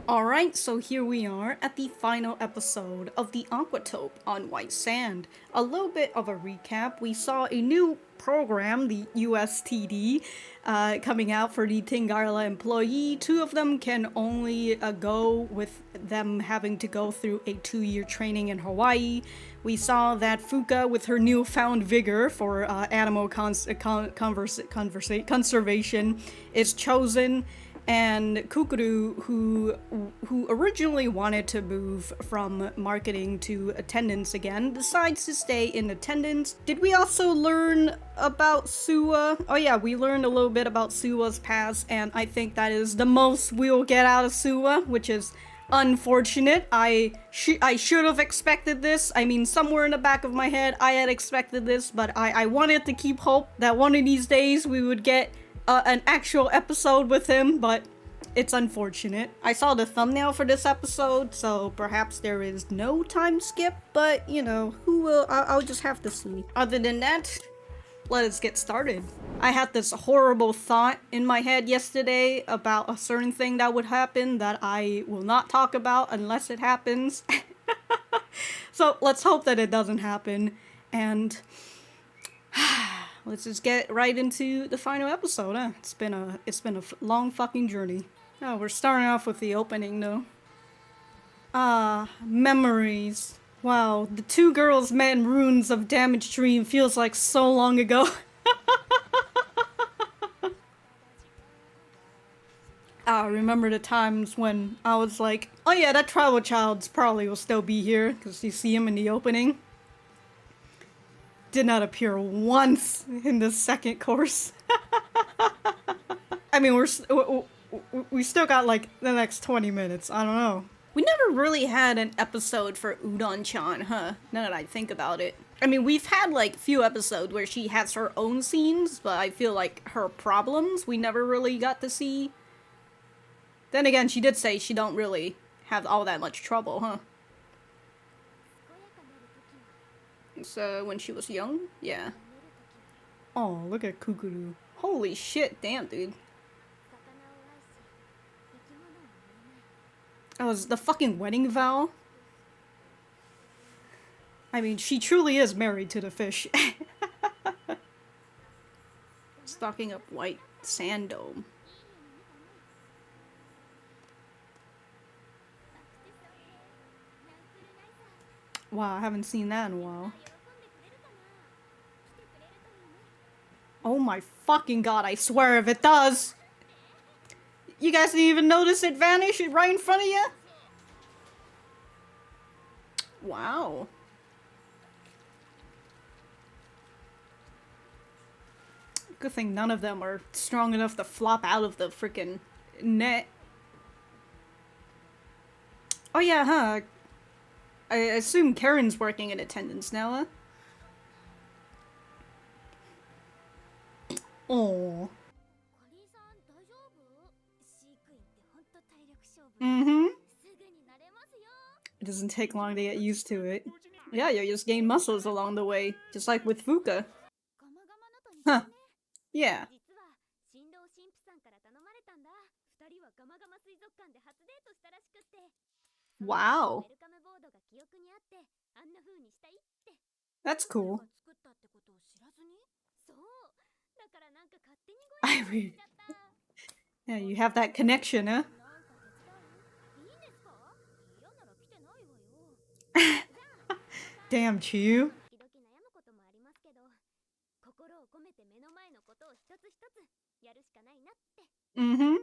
Alright, so here we are at the final episode of the Aquatope on White Sand. A little bit of a recap. We saw a new program, the USTD, coming out for the Tingarla employee. Two of them can only go with them having to go through a 2-year training in Hawaii. We saw that Fuuka, with her newfound vigor for animal conservation, is chosen. And Kukuru, who originally wanted to move from marketing to attendance again, decides to stay in attendance. Did we also learn about Suwa? Oh yeah, we learned a little bit about Suwa's past, and I think that is the most we'll get out of Suwa, which is unfortunate. I should have expected this. I mean, somewhere in the back of my head, I had expected this, but I wanted to keep hope that one of these days we would get an actual episode with him, but it's unfortunate. I saw the thumbnail for this episode, so perhaps there is no time skip, but you know, who will? I'll just have to see. Other than that, let us get started. I had this horrible thought in my head yesterday about a certain thing that would happen that I will not talk about unless it happens. So let's hope that it doesn't happen, and let's just get right into the final episode, huh? It's been a long fucking journey. Oh, we're starting off with the opening though. Memories. Wow, the two girls met in ruins of damaged dream feels like so long ago. I remember the times when I was like, oh yeah, that tribal child's probably will still be here, because you see him in the opening. Did not appear once in the second course. I mean, we still got like the next 20 minutes. I don't know. We never really had an episode for Udon-chan, huh? Now that I think about it. I mean, we've had like few episodes where she has her own scenes, but I feel like her problems we never really got to see. Then again, she did say she don't really have all that much trouble, huh? So when she was young? Yeah. Oh, look at Kukuru. Holy shit, damn, dude. Oh, is the fucking wedding vow? I mean, she truly is married to the fish. Stocking up White Sand Dome. Wow, I haven't seen that in a while. Oh my fucking god, I swear if it does! You guys didn't even notice it vanish right in front of you? Wow. Good thing none of them are strong enough to flop out of the freaking net. Oh yeah, huh? I assume Karen's working in attendance now, huh? Oh. Mm-hmm. It doesn't take long to get used to it. Yeah, you just gain muscles along the way, just like with Fuuka. Huh. Yeah. Wow. That's cool. I read. Yeah, you have that connection, huh? Damn, Chiyu. Mm-hmm.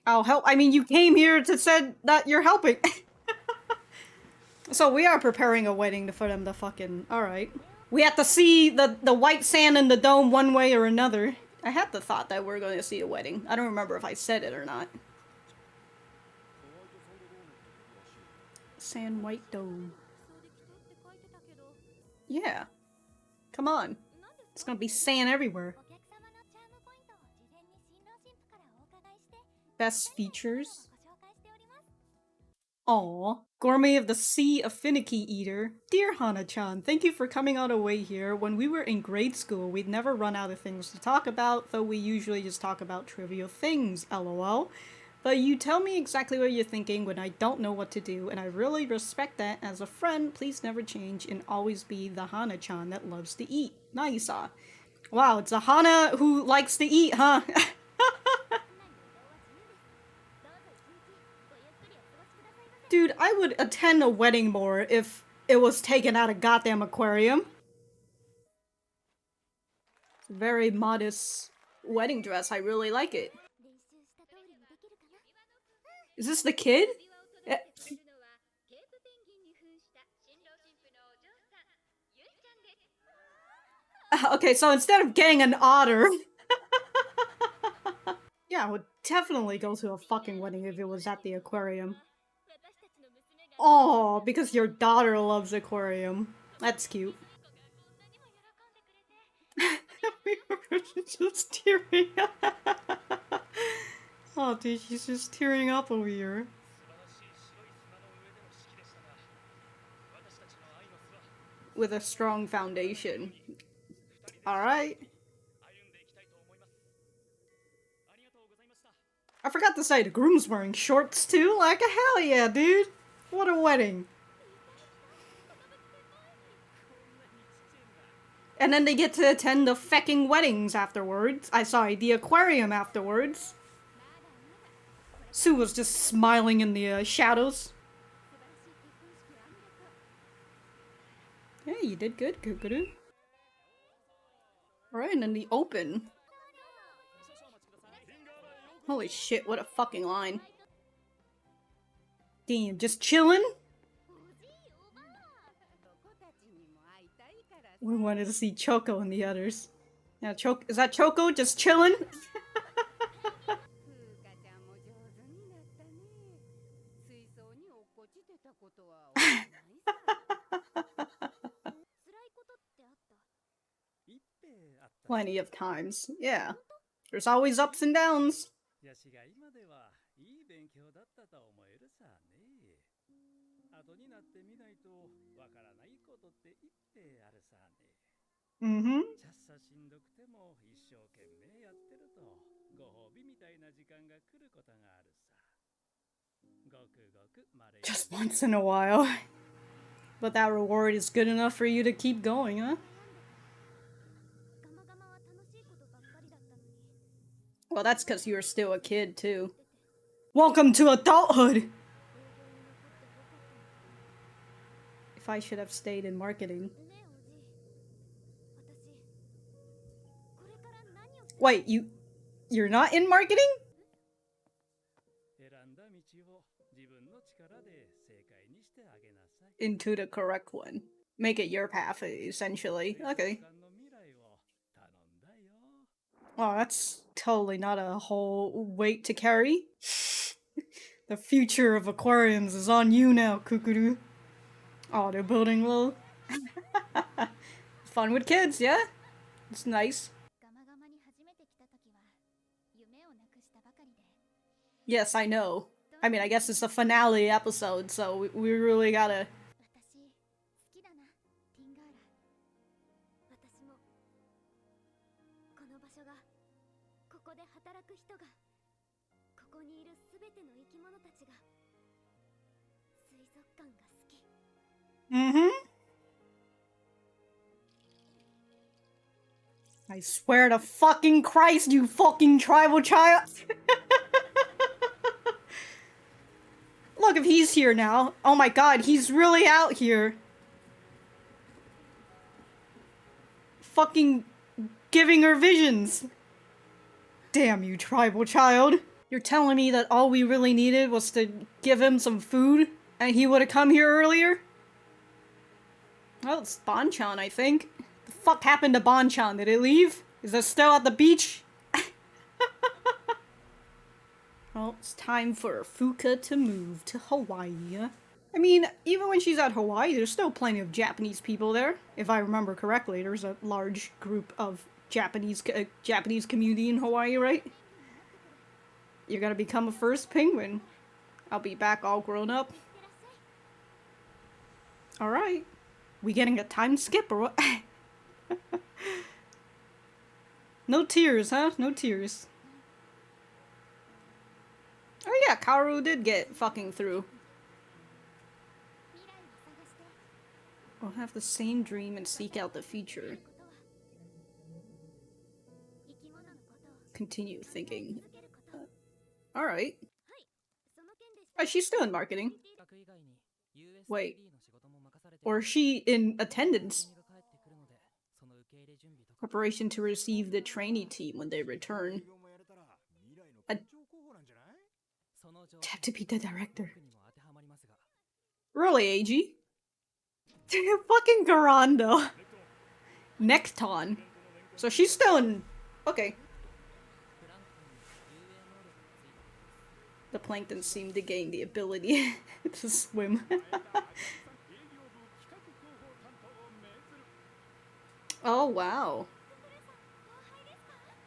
I'll help. I mean, you came here to said that you're helping. So we are preparing a wedding for them to fucking... Alright. We have to see the white sand in the dome one way or another. I had the thought that we're going to see a wedding. I don't remember if I said it or not. Sand white dome. Yeah. Come on. It's gonna be sand everywhere. Best features. Aw. Gourmet of the Sea, a finicky eater. Dear Hana-chan, thank you for coming all the way here. When we were in grade school, we'd never run out of things to talk about, though we usually just talk about trivial things, lol. But you tell me exactly what you're thinking when I don't know what to do, and I really respect that. As a friend, please never change and always be the Hana-chan that loves to eat. Naisa. Wow, it's a Hana who likes to eat, huh? Dude, I would attend a wedding more if it was taken out of goddamn aquarium. Very modest wedding dress. I really like it. Is this the kid? Okay, so instead of getting an otter... Yeah, I would definitely go to a fucking wedding if it was at the aquarium. Oh, because your daughter loves aquarium. That's cute. She's just tearing up. Oh, dude, she's just tearing up over here. With a strong foundation. Alright. I forgot to say, the groom's wearing shorts too? Like, hell yeah, dude. What a wedding. And then they get to attend the fecking weddings afterwards. Sorry, the aquarium afterwards. Sue was just smiling in the shadows. Yeah, you did good, Kukuru. Alright, and then the open. Holy shit, what a fucking line. Damn, just chillin'? We wanted to see Choko and the others. Yeah, is that Choko just chillin'? Plenty of times, yeah. There's always ups and downs. Mm-hmm. Just once in a while. But that reward is good enough for you to keep going, huh? Well, that's because you're still a kid, too. Welcome to adulthood! If I should have stayed in marketing. Wait, you're not in marketing? Into the correct one. Make it your path, essentially. Okay. Oh, that's totally not a whole weight to carry. The future of aquariums is on you now, Kukuru. Oh, they're building low. Fun with kids, yeah? It's nice. Yes, I know. I mean, I guess it's the finale episode, so we really gotta... Mm-hmm. I swear to fucking Christ, you fucking tribal child! Look, if he's here now. Oh my god, he's really out here. Fucking giving her visions. Damn you, tribal child. You're telling me that all we really needed was to give him some food and he would have come here earlier? Well, it's Bonchan, I think. The fuck happened to Bonchan? Did it leave? Is it still at the beach? Well, it's time for Fuuka to move to Hawaii. I mean, even when she's at Hawaii, there's still plenty of Japanese people there. If I remember correctly, there's a large group of Japanese community in Hawaii, right? You're gonna become a first penguin. I'll be back all grown up. Alright. We getting a time skip or what? No tears, huh? No tears. Oh yeah, Kaoru did get fucking through. We'll have the same dream and seek out the future. Continue thinking. Alright. Oh, she's still in marketing. Wait. Or is she in attendance? Preparation to receive the trainee team when they return. Have to be the director. Really, AG? Fucking Garando. Necton. So she's still in... Okay. The plankton seemed to gain the ability to swim. Oh, wow.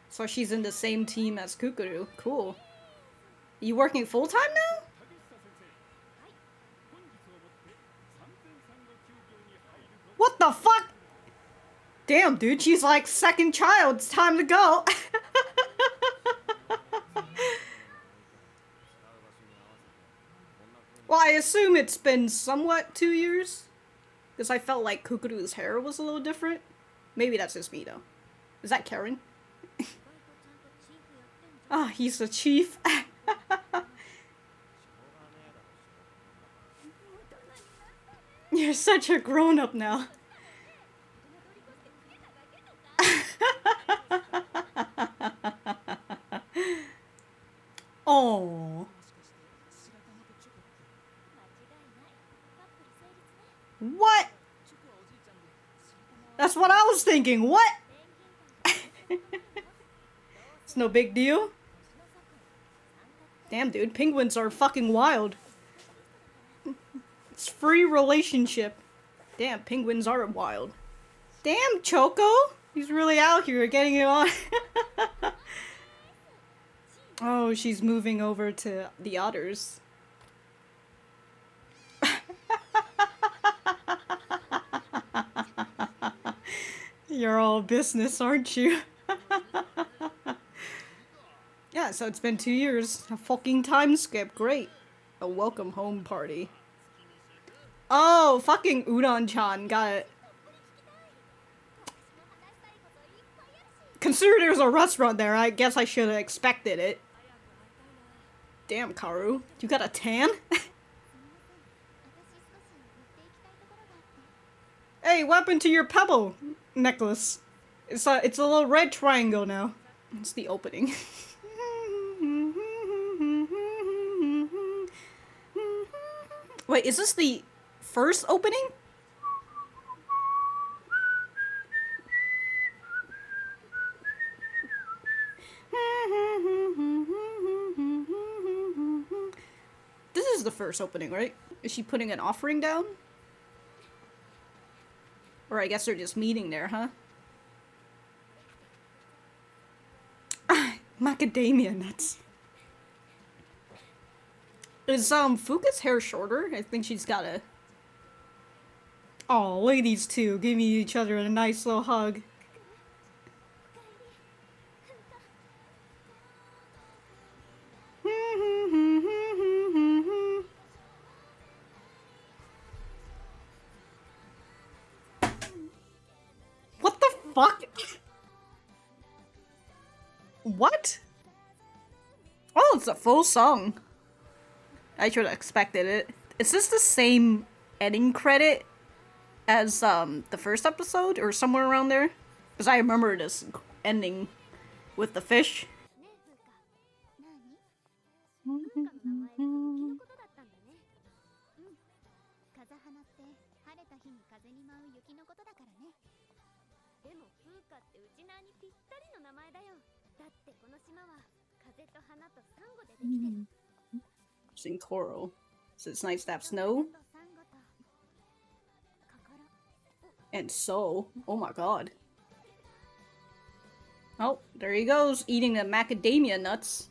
So she's in the same team as Kukuru. Cool. You working full-time now? What the fuck? Damn, dude, she's like second child. It's time to go. Well, I assume it's been somewhat 2 years. Because I felt like Kukuru's hair was a little different. Maybe that's just me, though. Is that Karen? Ah, he's the chief. You're such a grown-up now. Oh. What? That's what I was thinking. What? It's no big deal. Damn, dude. Penguins are fucking wild. It's free relationship. Damn, penguins are wild. Damn, Choko. He's really out here getting it on. Oh, she's moving over to the otters. You're all business, aren't you? Yeah, so it's been 2 years. A fucking time skip. Great. A welcome home party. Oh, fucking Udon-chan got it. Consider there's a restaurant there. I guess I should have expected it. Damn, Kaoru. You got a tan? Hey, what happened to your pebble necklace? It's a little red triangle now. It's the opening. Wait, is this the first opening? This is the first opening, right? Is she putting an offering down? Or I guess they're just meeting there, huh? Macadamia nuts. Is Fuuka's hair shorter? I think she's got a... Oh, look at these two giving each other a nice little hug. What the fuck? What? Oh, it's a full song. I should have expected it. Is this the same ending credit as the first episode or somewhere around there? Because I remember this ending with the fish. In coral. So it's nice to have snow. And so, oh my god. Oh, there he goes, eating the macadamia nuts.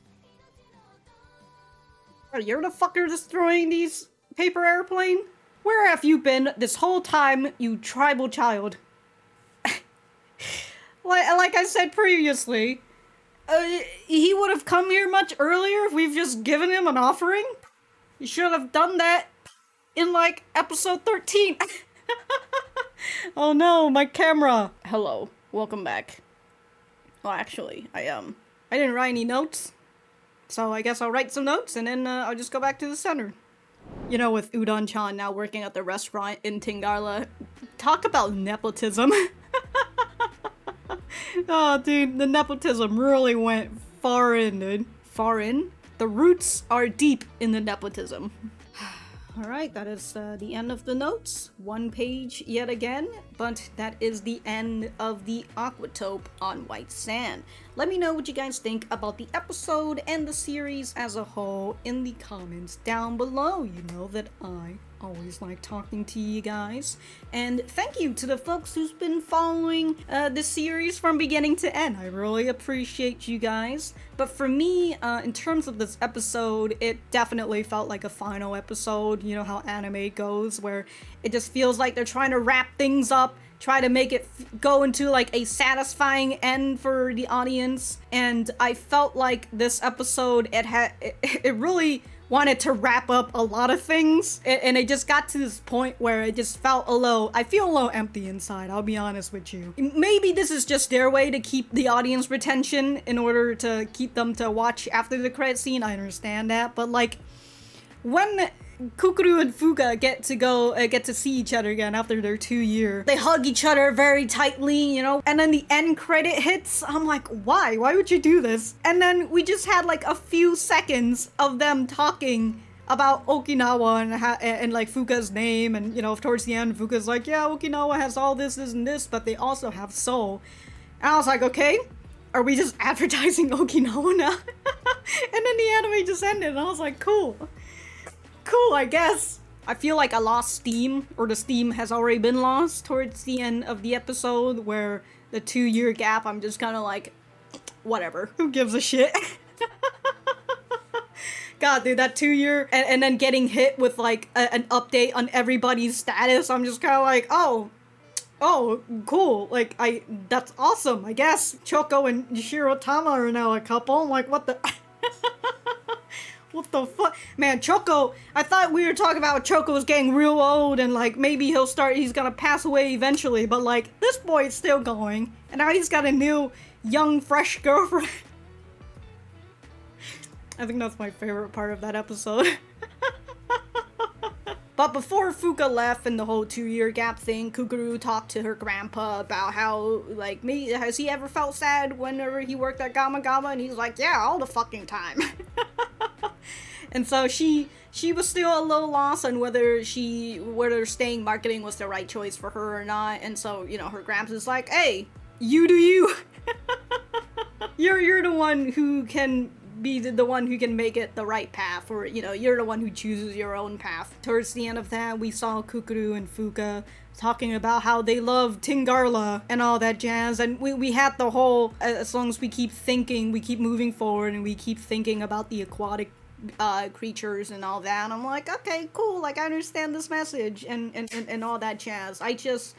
Oh, you're the fucker destroying these paper airplane? Where have you been this whole time, you tribal child? Like I said previously, he would have come here much earlier if we've just given him an offering. You should have done that in, like, episode 13. Oh no, my camera. Hello, welcome back. Well, actually, I didn't write any notes. So I guess I'll write some notes and then I'll just go back to the center. You know, with Udon-chan now working at the restaurant in Tingarla, talk about nepotism. Oh, dude, the nepotism really went far in, dude. Far in? The roots are deep in the nepotism. Alright, that is the end of the notes. One page yet again, but that is the end of the Aquatope on white sand. Let me know what you guys think about the episode and the series as a whole in the comments down below. You know that I always like talking to you guys. And thank you to the folks who's been following the series from beginning to end. I really appreciate you guys. But for me, in terms of this episode, it definitely felt like a final episode. You know how anime goes, where it just feels like they're trying to wrap things up, try to make it go into like a satisfying end for the audience. And I felt like this episode, it really wanted to wrap up a lot of things, and it just got to this point where it just felt I feel a little empty inside, I'll be honest with you. Maybe this is just their way to keep the audience retention in order to keep them to watch after the credit scene, I understand that, but like, when Kukuru and Fuuka get to see each other again after their 2 year. They hug each other very tightly, you know? And then the end credit hits. I'm like, why? Why would you do this? And then we just had like a few seconds of them talking about Okinawa and like Fuuka's name. And, you know, towards the end, Fuuka's like, yeah, Okinawa has all this, and this, but they also have Seoul. And I was like, okay, are we just advertising Okinawa now? And then the anime just ended, and I was like, cool. Cool, I guess. I feel like I lost steam, or the steam has already been lost towards the end of the episode, where the 2 year gap, I'm just kind of like, whatever, who gives a shit? God, dude, that 2 year, and then getting hit with like an update on everybody's status, I'm just kind of like, oh, cool, like, that's awesome, I guess. Choko and Shirotama are now a couple. I'm like, what the... What the fuck? Man, Choko, I thought we were talking about Choko's getting real old and like maybe he's gonna pass away eventually, but like this boy is still going and now he's got a new young fresh girlfriend. I think that's my favorite part of that episode. But before Fuuka left and the whole 2 year gap thing, Kukuru talked to her grandpa about how, like, has he ever felt sad whenever he worked at Gama Gama? And he's like, yeah, all the fucking time. And so she was still a little lost on whether staying marketing was the right choice for her or not. And so, you know, her grandpa's like, hey, you do you. You're the one who can be the one who can make it the right path, or, you know, you're the one who chooses your own path. Towards the end of that, we saw Kukuru and Fuuka talking about how they love Tingarla and all that jazz, and we had the whole, as long as we keep thinking, we keep moving forward, and we keep thinking about the aquatic creatures and all that, and I'm like, okay, cool, like, I understand this message, and all that jazz. I just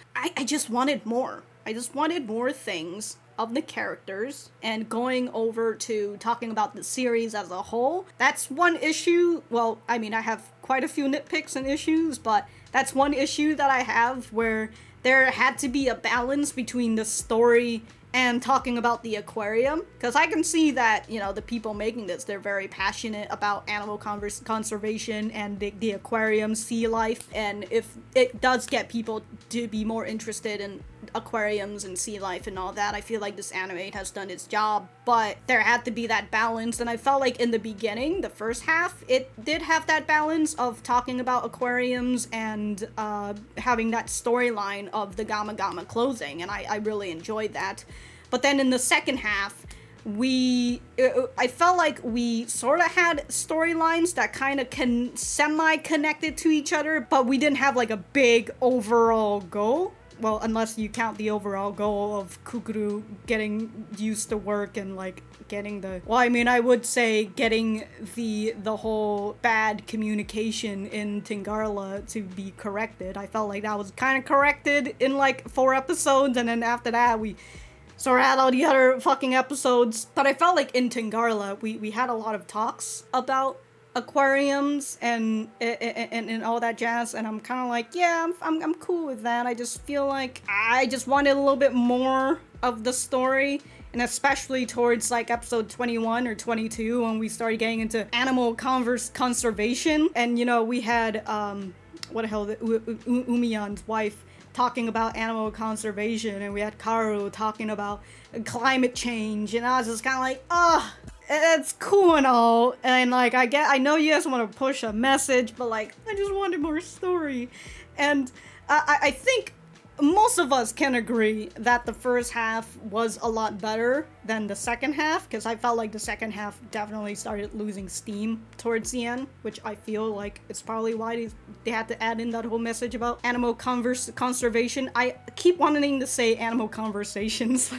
wanted more. I just wanted more things of the characters, and going over to talking about the series as a whole, that's one issue. Well, I mean, I have quite a few nitpicks and issues, but that's one issue that I have, where there had to be a balance between the story and talking about the aquarium, because I can see that, you know, the people making this, they're very passionate about animal conservation and the aquarium, sea life, and if it does get people to be more interested in aquariums and sea life and all that, I feel like this anime has done its job, but there had to be that balance, and I felt like in the beginning, the first half, it did have that balance of talking about aquariums and having that storyline of the Gama Gama closing, and I really enjoyed that. But then in the second half, I felt like we sort of had storylines that kind of semi-connected to each other, but we didn't have like a big overall goal. Well, unless you count the overall goal of Kukuru getting used to work and like getting the, well, I mean, I would say getting the whole bad communication in Tingarla to be corrected. I felt like that was kind of corrected in like 4 episodes, and then after that we sort of had all the other fucking episodes. But I felt like in Tingarla we had a lot of talks about aquariums and all that jazz, and I'm kind of like, yeah, I'm cool with that. I just feel like I just wanted a little bit more of the story, and especially towards like episode 21 or 22 when we started getting into animal conservation, and you know, we had what the hell, Umiyan's wife talking about animal conservation, and we had Kaoru talking about climate change, and I was just kind of like, it's cool and all, and like, I know you guys want to push a message, but like, I just wanted more story. And I think most of us can agree that the first half was a lot better than the second half, because I felt like the second half definitely started losing steam towards the end, which I feel like it's probably why they had to add in that whole message about animal conservation. I keep wanting to say animal conversations.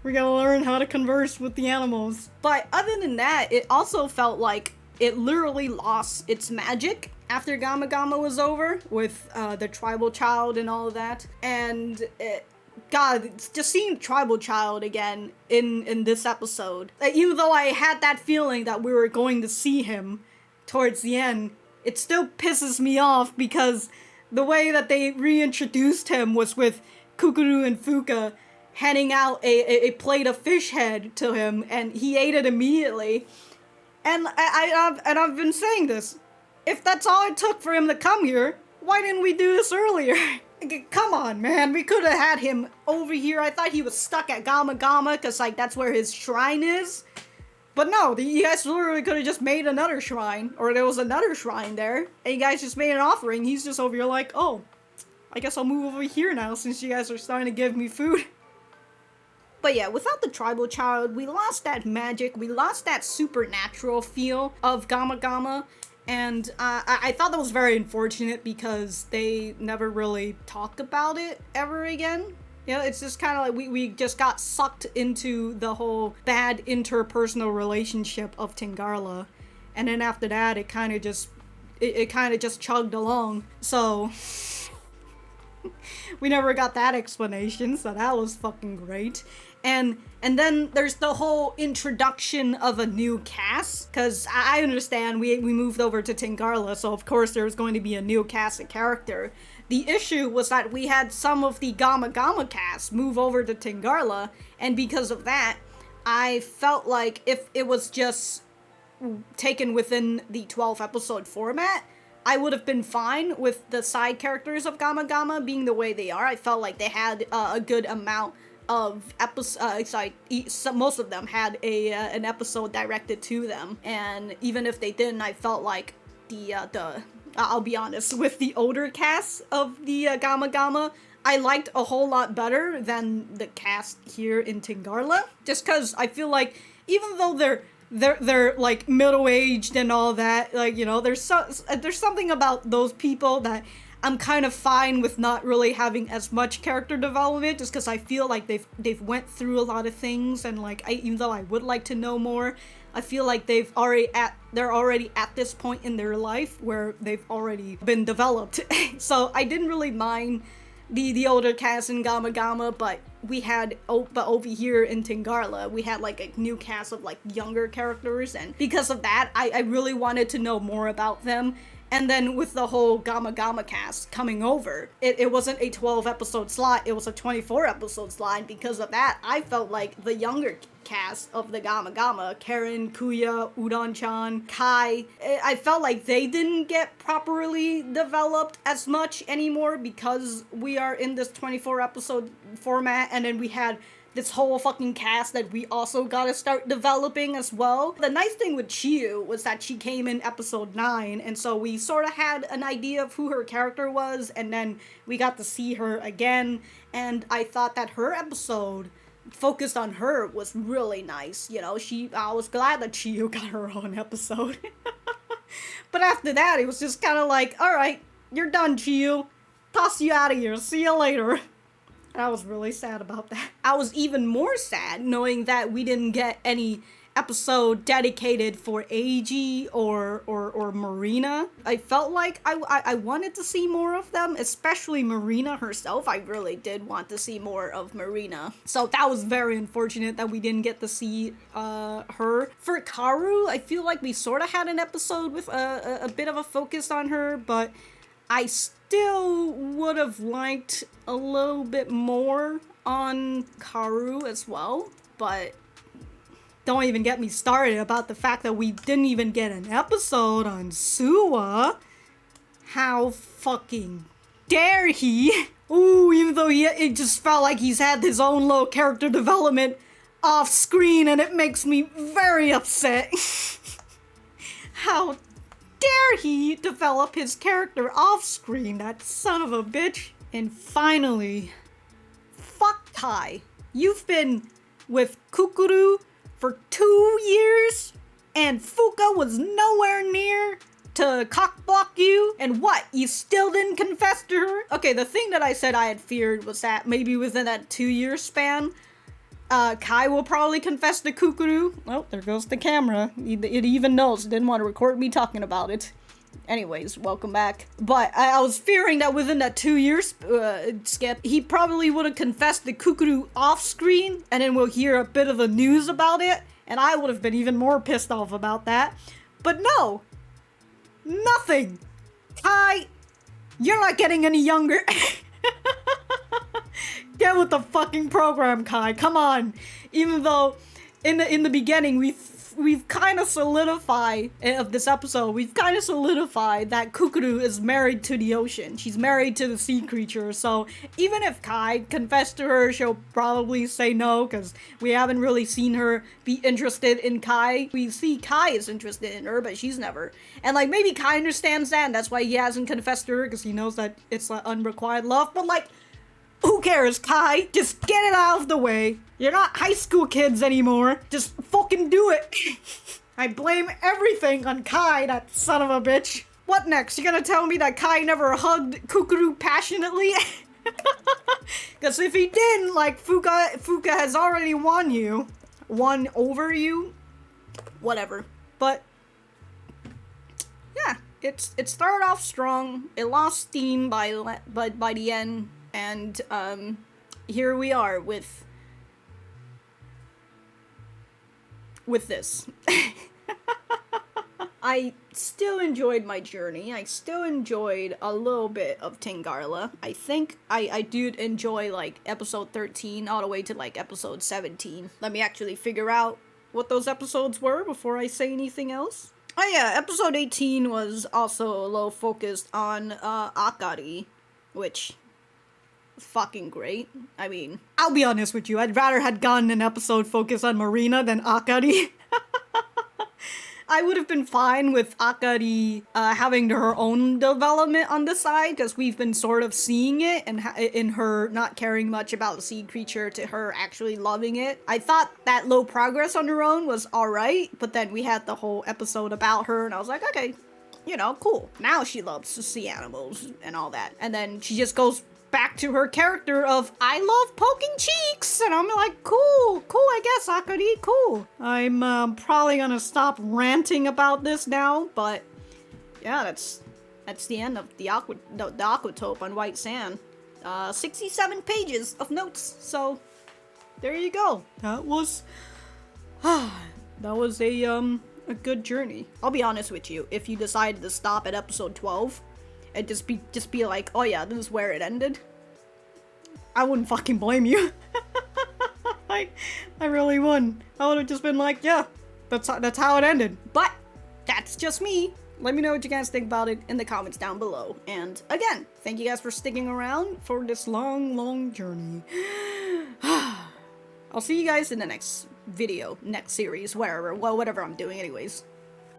We gotta learn how to converse with the animals. But other than that, it also felt like it literally lost its magic after Gama Gama was over, with the tribal child and all of that. And God, just seeing tribal child again in this episode, even though I had that feeling that we were going to see him towards the end, it still pisses me off because the way that they reintroduced him was with Kukuru and Fuuka handing out a plate of fish head to him, and he ate it immediately. And I've been saying this. If that's all it took for him to come here, why didn't we do this earlier? Come on, man. We could have had him over here. I thought he was stuck at Gama Gama because, like, that's where his shrine is. But no, you guys literally could have just made another shrine, or there was another shrine there, and you guys just made an offering. He's just over here like, oh, I guess I'll move over here now since you guys are starting to give me food. But yeah, without the tribal child, we lost that magic, we lost that supernatural feel of Gama Gama, and I thought that was very unfortunate because they never really talk about it ever again. You know, it's just kind of like we just got sucked into the whole bad interpersonal relationship of Tingarla, and then after that, it kind of just chugged along. So we never got that explanation, so that was fucking great. And then there's the whole introduction of a new cast, because I understand we moved over to Tingarla, so of course there was going to be a new cast of character. The issue was that we had some of the Gama Gama cast move over to Tingarla, and because of that, I felt like if it was just taken within the 12 episode format, I would have been fine with the side characters of Gama Gama being the way they are. I felt like they had a good amount of episodes, most of them had an episode directed to them, and even if they didn't, I felt like I'll be honest, with the older cast of the Gama Gama, I liked a whole lot better than the cast here in Tingarla, just because I feel like even though they're like middle-aged and all that, like, you know, there's something about those people that I'm kind of fine with not really having as much character development, just because I feel like they've went through a lot of things, and like even though I would like to know more, I feel like they're already at this point in their life where they've already been developed. So I didn't really mind the older cast in Gama Gama, but we had over here in Tingarla, we had like a new cast of like younger characters, and because of that, I really wanted to know more about them. And then with the whole Gama Gama cast coming over, it wasn't a 12 episode slot, it was a 24 episode slot, and because of that, I felt like the younger cast of the Gama Gama, Karen, Kuya, Udon-chan, Kai, I felt like they didn't get properly developed as much anymore because we are in this 24 episode format, and then we had this whole fucking cast that we also gotta start developing as well. The nice thing with Chiyu was that she came in episode 9, and so we sort of had an idea of who her character was, and then we got to see her again, and I thought that her episode focused on her was really nice. You know, I was glad that Chiyu got her own episode. But after that, it was just kind of like, alright, you're done, Chiyu. Toss you out of here. See you later. I was really sad about that. I was even more sad knowing that we didn't get any episode dedicated for Eiji or Marina. I felt like I wanted to see more of them, especially Marina herself. I really did want to see more of Marina. So that was very unfortunate that we didn't get to see her. For Karu, I feel like we sort of had an episode with a bit of a focus on her, but I still would have liked a little bit more on Karu as well, but don't even get me started about the fact that we didn't even get an episode on Suwa. How fucking dare he? Ooh, even though it just felt like he's had his own little character development off screen, and it makes me very upset. How dare he develop his character off screen, that son of a bitch. And finally, fuck Kai. You've been with Kukuru for 2 years, and Fuuka was nowhere near to cockblock you, and what, you still didn't confess to her? Okay, the thing that I said I had feared was that maybe within that 2-year span, Kai will probably confess to Kukuru. Oh, there goes the camera. It even knows, it didn't want to record me talking about it. Anyways, welcome back. But I was fearing that within that 2-year skip, he probably would have confessed to Kukuru off screen, and then we'll hear a bit of the news about it, and I would have been even more pissed off about that. But no! Nothing! Kai, you're not getting any younger. Get with the fucking program, Kai. Come on. Even though in the beginning we've kind of solidified of this episode, we've kind of solidified that Kukuru is married to the ocean. She's married to the sea creature. So even if Kai confessed to her, she'll probably say no, because we haven't really seen her be interested in Kai. We see Kai is interested in her, but she's never. And like maybe Kai understands that, and that's why he hasn't confessed to her, because he knows that it's like unrequited love. But like, who cares, Kai? Just get it out of the way. You're not high school kids anymore. Just fucking do it. I blame everything on Kai, that son of a bitch. What next? You're gonna tell me that Kai never hugged Kukuru passionately? Because if he didn't, like, Fuuka has already won over you. Whatever. But yeah, it started off strong. It lost steam by the end. And here we are with this. I still enjoyed my journey. I still enjoyed a little bit of Tingarla. I think I did enjoy like episode 13 all the way to like episode 17. Let me actually figure out what those episodes were before I say anything else. Oh yeah, episode 18 was also a little focused on Akari, which fucking great. I mean, I'll be honest with you, I'd rather had gotten an episode focused on Marina than Akari. I would have been fine with Akari having her own development on the side, because we've been sort of seeing it, and in her not caring much about the sea creature to her actually loving it. I thought that low progress on her own was alright, but then we had the whole episode about her, and I was like, okay, you know, cool. Now she loves to see animals and all that. And then she just goes back to her character of, I love poking cheeks, and I'm like, cool, I guess, Akari, cool. I'm probably gonna stop ranting about this now, but yeah, that's the end of the Aquatope on white sand. 67 pages of notes, so there you go. That was a good journey. I'll be honest with you, if you decided to stop at episode 12, and just be like, oh yeah, this is where it ended, I wouldn't fucking blame you. I really wouldn't. I would have just been like, yeah, that's how it ended. But that's just me. Let me know what you guys think about it in the comments down below. And again, thank you guys for sticking around for this long journey. I'll see you guys in the next video, next series, whatever I'm doing anyways.